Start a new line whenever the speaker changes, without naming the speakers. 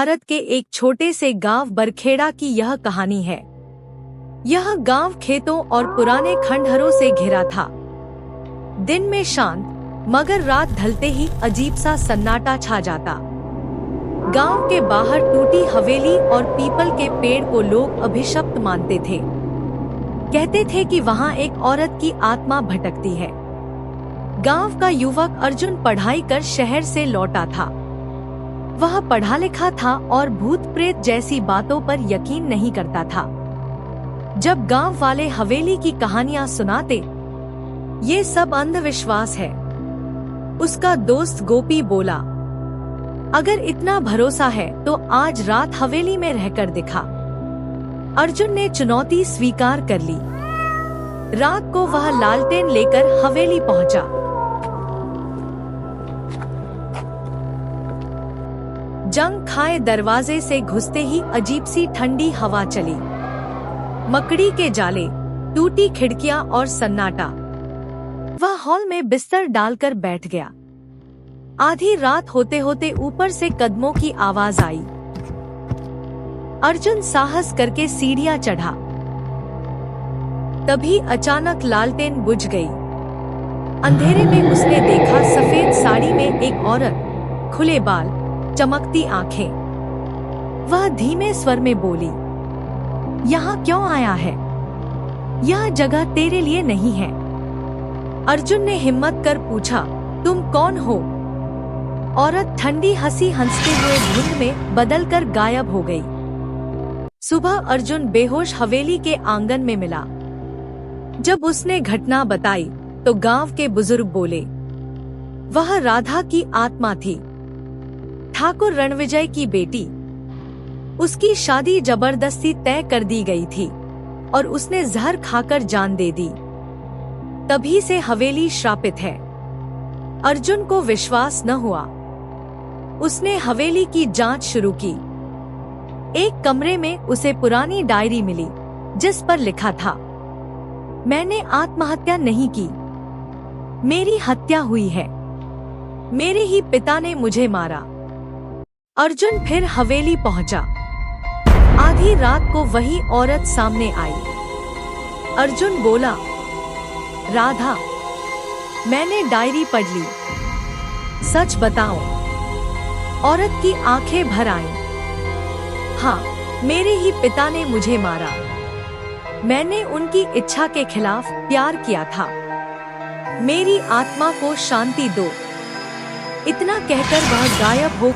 भारत के एक छोटे से गांव बरखेड़ा की यह कहानी है। यह गांव खेतों और पुराने खंडहरों से घिरा था। दिन में शांत, मगर रात ढलते ही अजीब सा सन्नाटा छा जाता। गांव के बाहर टूटी हवेली और पीपल के पेड़ को लोग अभिशप्त मानते थे। कहते थे कि वहां एक औरत की आत्मा भटकती है। गांव का युवक अर्जुन पढ़ाई कर शहर से लौटा था। वह पढ़ा लिखा था और भूत प्रेत जैसी बातों पर यकीन नहीं करता था। जब गांव वाले हवेली की कहानियां सुनाते, ये सब अंधविश्वास है। उसका दोस्त गोपी बोला, अगर इतना भरोसा है तो आज रात हवेली में रहकर दिखा। अर्जुन ने चुनौती स्वीकार कर ली। रात को वह लालटेन लेकर हवेली पहुंचा। जंग खाए दरवाजे से घुसते ही अजीब सी ठंडी हवा चली। मकड़ी के जाले, टूटी खिड़कियां और सन्नाटा। वह हॉल में बिस्तर डालकर बैठ गया। आधी रात होते होते ऊपर से कदमों की आवाज आई। अर्जुन साहस करके सीढ़ियां चढ़ा। तभी अचानक लालटेन बुझ गई। अंधेरे में उसने देखा सफेद साड़ी में एक औरत, खुले बाल, चमकती आंखें। वह धीमे स्वर में बोली, यहाँ क्यों आया है? यह जगह तेरे लिए नहीं है। अर्जुन ने हिम्मत कर पूछा, तुम कौन हो? औरत ठंडी हंसी हंसते हुए धुंध में बदलकर गायब हो गई। सुबह अर्जुन बेहोश हवेली के आंगन में मिला। जब उसने घटना बताई तो गांव के बुजुर्ग बोले, वह राधा की आत्मा थी, ठाकुर रणविजय की बेटी। उसकी शादी जबरदस्ती तय कर दी गई थी और उसने जहर खाकर जान दे दी। तभी से हवेली श्रापित है। अर्जुन को विश्वास न हुआ। उसने हवेली की जांच शुरू की। एक कमरे में उसे पुरानी डायरी मिली जिस पर लिखा था, मैंने आत्महत्या नहीं की, मेरी हत्या हुई है। मेरे ही पिता ने मुझे मारा। अर्जुन फिर हवेली पहुंचा। आधी रात को वही औरत सामने आई। अर्जुन बोला, राधा, मैंने डायरी पढ़ ली, सच बताओ। औरत की आंखें भर आईं। हाँ, मेरे ही पिता ने मुझे मारा। मैंने उनकी इच्छा के खिलाफ प्यार किया था। मेरी आत्मा को शांति दो। इतना कहकर वह गायब हो